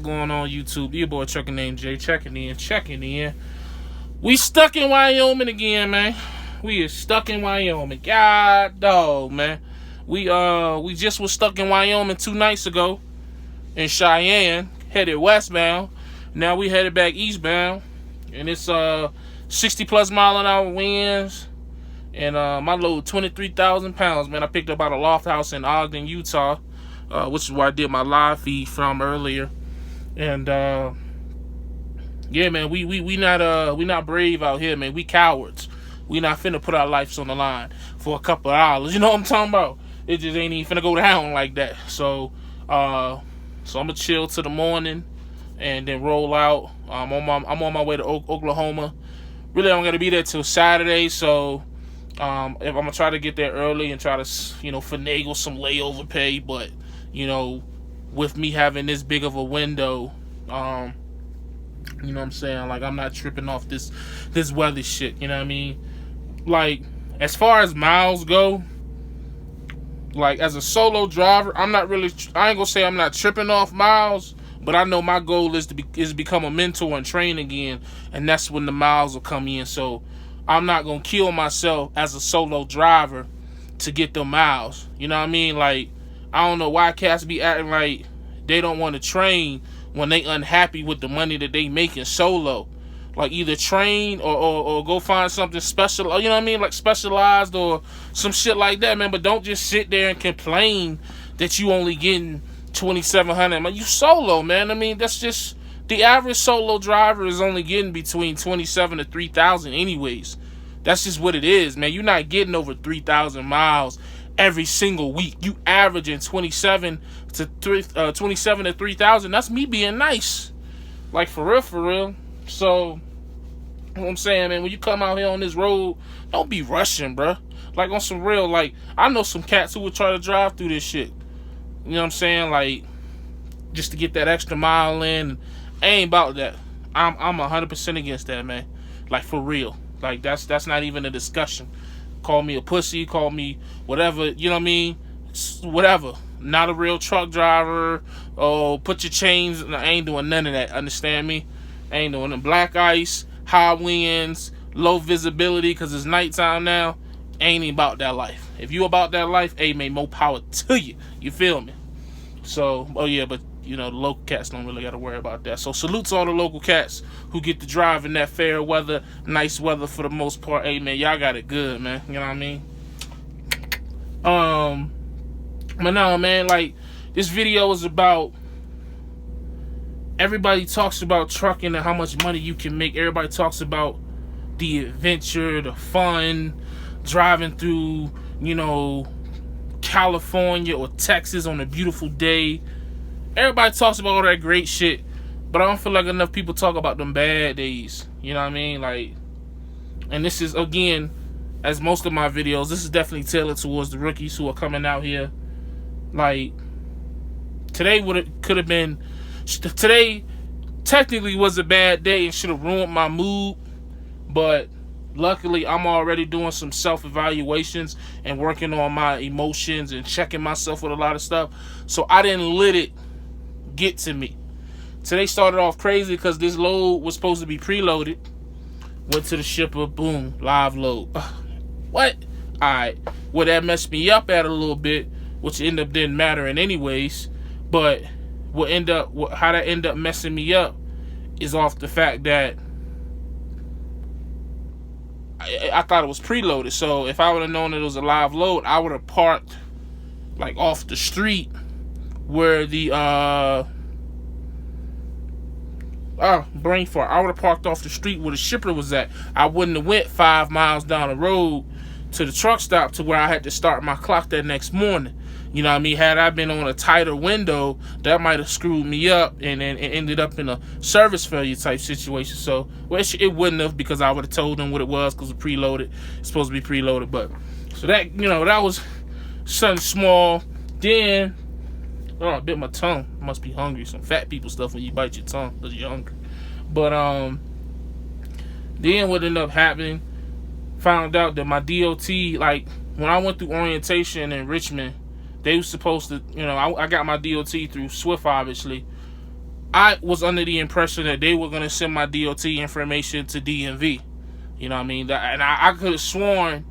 going on, YouTube? Your boy Trucker named Jay, checking in. We stuck in Wyoming again, man. We is stuck in Wyoming. God dog, man. We just was stuck in Wyoming 2 nights ago in Cheyenne, headed westbound. Now we headed back eastbound, and it's 60 plus mile an hour winds. And my load 23,000 pounds, man. I picked up out a loft house in Ogden, Utah, which is where I did my live feed from earlier. And yeah, man, we not brave out here, man. We cowards. We not finna put our lives on the line for a couple of hours. You know what I'm talking about? It just ain't even finna go down like that. So I'm gonna chill till the morning and then roll out. I'm on my way to Oklahoma. Really, I'm gonna be there till Saturday. So if I'm gonna try to get there early and try to, finagle some layover pay, but with me having this big of a window, you know what I'm saying? Like, I'm not tripping off this weather shit. You know what I mean? Like, as far as miles go, like, as a solo driver, I ain't gonna say I'm not tripping off miles, but I know my goal is to become a mentor and train again, and that's when the miles will come in. So I'm not gonna kill myself as a solo driver to get the miles. You know what I mean? Like, I don't know why cats be acting like they don't want to train when they unhappy with the money that they making solo. Like, either train or go find something special, you know what I mean? Like, specialized or some shit like that, man. But don't just sit there and complain that you only getting 2,700. Man, you solo, man. I mean, that's just the average solo driver is only getting between 27 to 3,000 anyways. That's just what it is, man. You're not getting over 3,000 miles every single week. You averaging 27 to 3,000. That's me being nice. Like, for real. So, you know what I'm saying, man, when you come out here on this road, don't be rushing, bruh. Like, on some real, like, I know some cats who would try to drive through this shit. You know what I'm saying? Like, just to get that extra mile in. I ain't about that. I'm 100% against that, man. Like, for real. Like, that's not even a discussion. Call me a pussy, call me whatever, you know what I mean? Whatever. Not a real truck driver. Oh, put your chains. I ain't doing none of that. Understand me? I ain't doing them. Black ice, high winds, low visibility because it's nighttime now. Ain't about that life. If you about that life, hey, man, more power to you. You feel me? So, oh yeah, but the local cats don't really got to worry about that. So salute to all the local cats who get to drive in that fair weather, nice weather for the most part. Hey, man, y'all got it good, man. You know what I mean? But no, man, like, this video is about, everybody talks about trucking and how much money you can make. Everybody talks about the adventure, the fun, driving through, California or Texas on a beautiful day. Everybody talks about all that great shit, but I don't feel like enough people talk about them bad days. You know what I mean? Like, and this is, again, as most of my videos, this is definitely tailored towards the rookies who are coming out here. Like, today technically was a bad day and should have ruined my mood, but luckily I'm already doing some self-evaluations and working on my emotions and checking myself with a lot of stuff, so I didn't let it get to me. Today started off crazy because this load was supposed to be preloaded. Went to the shipper, boom, live load. What? Alright. Well, that messed me up at a little bit, which ended up didn't matter in anyways. But how that ended up messing me up is off the fact that I thought it was preloaded. So if I would have known it was a live load, I would have parked like off the street where the brain fart. I would have parked off the street where the shipper was at. I wouldn't have went 5 miles down the road to the truck stop to where I had to start my clock that next morning. You know what I mean? Had I been on a tighter window, that might have screwed me up and then it ended up in a service failure type situation. So, well, it wouldn't have, because I would have told them what it was, because it's preloaded. It's supposed to be preloaded. But, so that, that was something small. Then, I bit my tongue. Must be hungry. Some fat people stuff when you bite your tongue because you're hungry. But, then what ended up happening, found out that my DOT, like, when I went through orientation in Richmond, they were supposed to, I got my DOT through Swift, obviously. I was under the impression that they were going to send my DOT information to DMV. You know what I mean? And I could have sworn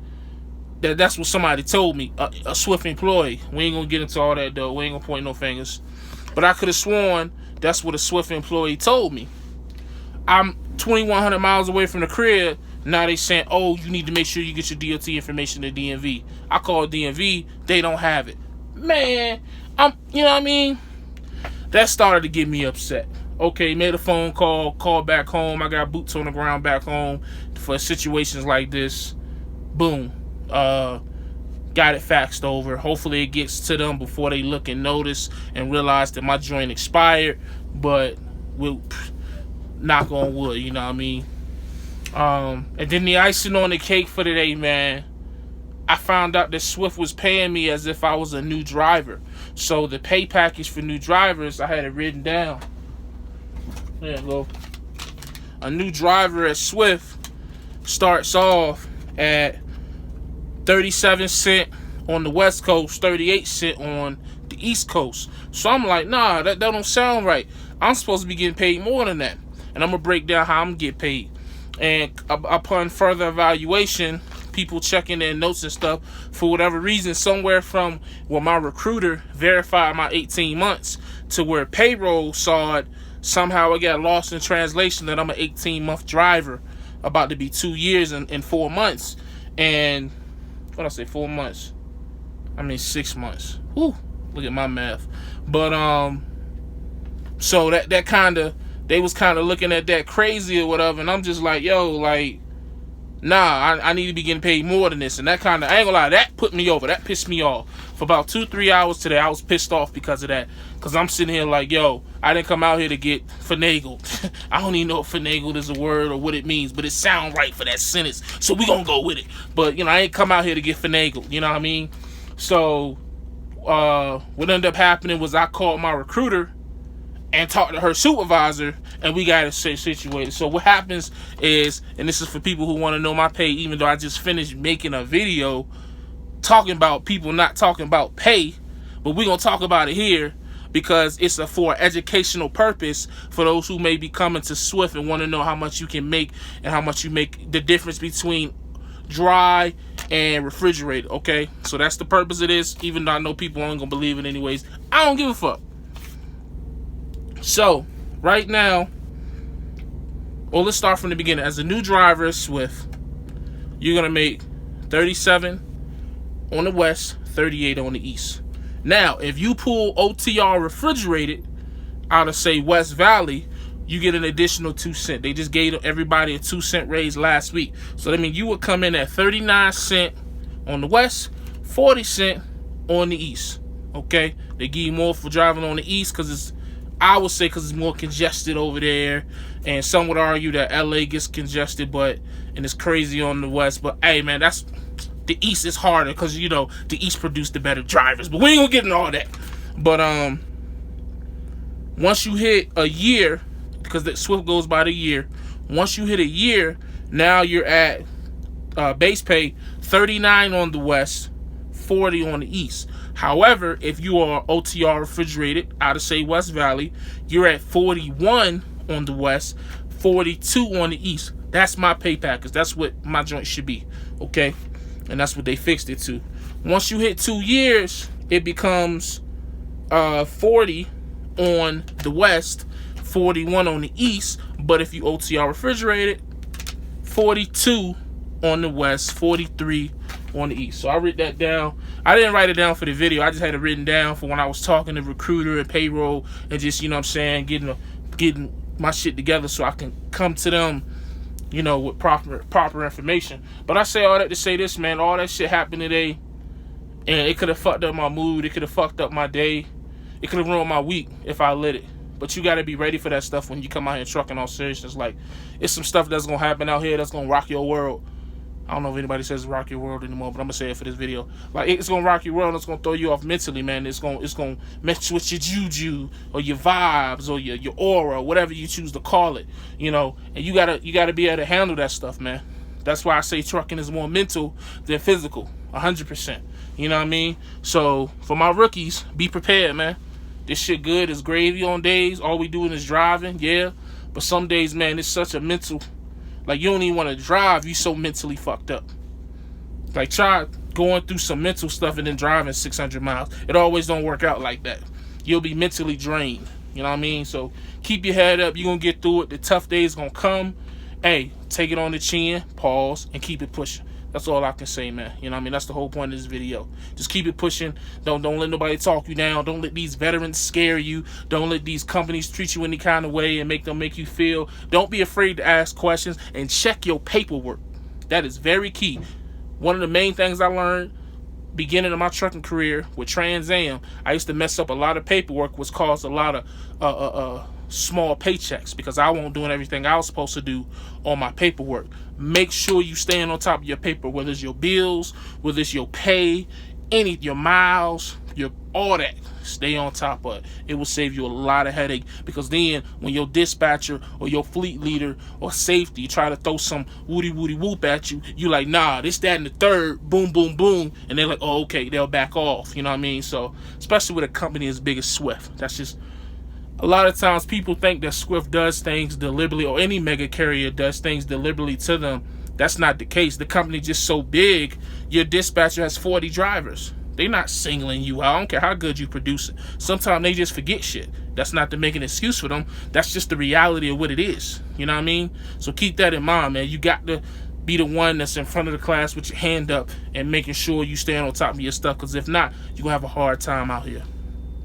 that that's what somebody told me, a Swift employee. We ain't going to get into all that, though. We ain't going to point no fingers. But I could have sworn that's what a Swift employee told me. I'm 2,100 miles away from the crib. Now they saying, oh, you need to make sure you get your DOT information to DMV. I called DMV. They don't have it. Man, you know what I mean? That started to get me upset. Okay, made a phone call, called back home. I got boots on the ground back home for situations like this. Boom. Got it faxed over. Hopefully it gets to them before they look and notice and realize that my joint expired. But we'll knock on wood, you know what I mean? And then the icing on the cake for today, man, I found out that Swift was paying me as if I was a new driver. So the pay package for new drivers, I had it written down. There you go. A new driver at Swift starts off at 37 cents on the West Coast, 38 cents on the East Coast. So I'm like, nah, that don't sound right. I'm supposed to be getting paid more than that. And I'm going to break down how I'm going to get paid. And upon further evaluation, people checking their notes and stuff, for whatever reason, somewhere from where my recruiter verified my 18 months to where payroll saw it, somehow it got lost in translation that I'm an 18-month driver, about to be 2 years and 4 months. And what I say, 4 months? I mean 6 months. Whew, look at my math. But so that kind of, they was kind of looking at that crazy or whatever, and I'm just like, yo, like, nah, I need to be getting paid more than this. And that kind of, I ain't gonna lie, that put me over. That pissed me off. For about 2-3 hours today, I was pissed off because of that. Because I'm sitting here like, yo, I didn't come out here to get finagled. I don't even know if finagled is a word or what it means, but it sounds right for that sentence, so we gonna go with it. But, you know, I ain't come out here to get finagled, you know what I mean? So, what ended up happening was I called my recruiter and talked to her supervisor, and we got it situated. So what happens is, and this is for people who want to know my pay, even though I just finished making a video talking about people not talking about pay, but we're going to talk about it here because it's for educational purpose for those who may be coming to Swift and want to know how much you can make and how much you make, the difference between dry and refrigerated, okay? So that's the purpose of this, even though I know people aren't going to believe it anyways. I don't give a fuck. So, right now, well, let's start from the beginning. As a new driver at Swift, you're going to make 37 on the West, 38 on the East. Now, if you pull OTR refrigerated out of, say, West Valley, you get an additional 2 cents. They just gave everybody a 2 cent raise last week. So, I mean, you would come in at 39 cents on the West, 40 cents on the East. Okay? They give you more for driving on the East because it's, I would say, because it's more congested over there, and some would argue that LA gets congested, and it's crazy on the West. But hey, man, that's the East is harder because, you know, the East produced the better drivers. But we ain't gonna get into all that. But once you hit a year, because the Swift goes by the year. Once you hit a year, now you're at base pay 39 on the West, 40 on the East. However, if you are OTR refrigerated out of, say, West Valley, you're at 41 on the West, 42 on the East. That's my pay package. That's what my joint should be, okay? And that's what they fixed it to. Once you hit 2 years, it becomes 40 on the West, 41 on the East. But if you OTR refrigerated, 42 on the West, 43 on the East. So I wrote that down. I didn't write it down for the video. I just had it written down for when I was talking to recruiter and payroll and just, you know what I'm saying, getting my shit together so I can come to them, you know, with proper information. But I say all that to say this, man. All that shit happened today, and it could have fucked up my mood. It could have fucked up my day. It could have ruined my week if I let it. But you got to be ready for that stuff when you come out here trucking on seriousness. Like, it's some stuff that's going to happen out here that's going to rock your world. I don't know if anybody says rock your world anymore, but I'm going to say it for this video. Like, it's going to rock your world, and it's going to throw you off mentally, man. It's going to mess with your juju or your vibes or your aura, whatever you choose to call it, you know. And you got to be able to handle that stuff, man. That's why I say trucking is more mental than physical, 100%. You know what I mean? So, for my rookies, be prepared, man. This shit good. It's gravy on days. All we doing is driving, yeah. But some days, man, it's such a mental, like, you don't even want to drive. You so mentally fucked up. Like, try going through some mental stuff and then driving 600 miles. It always don't work out like that. You'll be mentally drained. You know what I mean? So keep your head up. You're going to get through it. The tough days going to come. Hey, take it on the chin, pause, and keep it pushing. That's all I can say, man. You know what I mean? That's the whole point of this video. Just keep it pushing. Don't let nobody talk you down. Don't let these veterans scare you. Don't let these companies treat you any kind of way and make you feel. Don't be afraid to ask questions and check your paperwork. That is very key. One of the main things I learned beginning of my trucking career with Trans Am, I used to mess up a lot of paperwork, which caused a lot of small paychecks because I wasn't doing everything I was supposed to do on my paperwork. Make sure you staying on top of your paper, whether it's your bills, whether it's your pay, your miles, all that. Stay on top of it. It will save you a lot of headache, because then when your dispatcher or your fleet leader or safety try to throw some woody whoop at you, you like, nah, this, that, and the third, boom, boom, boom, and they're like, oh, okay, they'll back off. You know what I mean? So, especially with a company as big as Swift, that's just, a lot of times people think that Swift does things deliberately, or any mega carrier does things deliberately to them. That's not the case. The company just so big, your dispatcher has 40 drivers. They're not singling you out. I don't care how good you produce it. Sometimes they just forget shit. That's not to make an excuse for them. That's just the reality of what it is. You know what I mean? So keep that in mind, man. You got to be the one that's in front of the class with your hand up and making sure you stand on top of your stuff, because if not, you're going to have a hard time out here.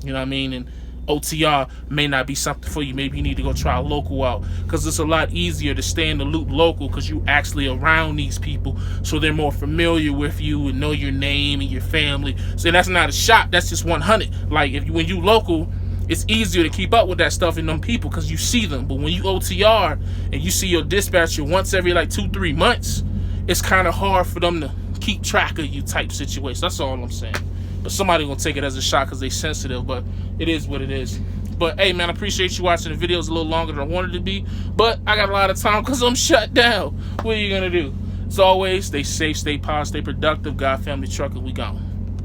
You know what I mean? And OTR may not be something for you. Maybe you need to go try a local out, because it's a lot easier to stay in the loop local because you actually around these people, so they're more familiar with you and know your name and your family. So that's not a shot. That's just 100. Like, when you local, it's easier to keep up with that stuff in them people because you see them. But when you OTR and you see your dispatcher once every like 2-3 months, it's kind of hard for them to keep track of you type situation. That's all I'm saying. But somebody gonna take it as a shot because they sensitive, but it is what it is. But hey, man, I appreciate you watching the videos a little longer than I wanted to be, but I got a lot of time because I'm shut down. What are you gonna do? As always, stay safe, stay positive, stay productive. God, family, trucker, we gone.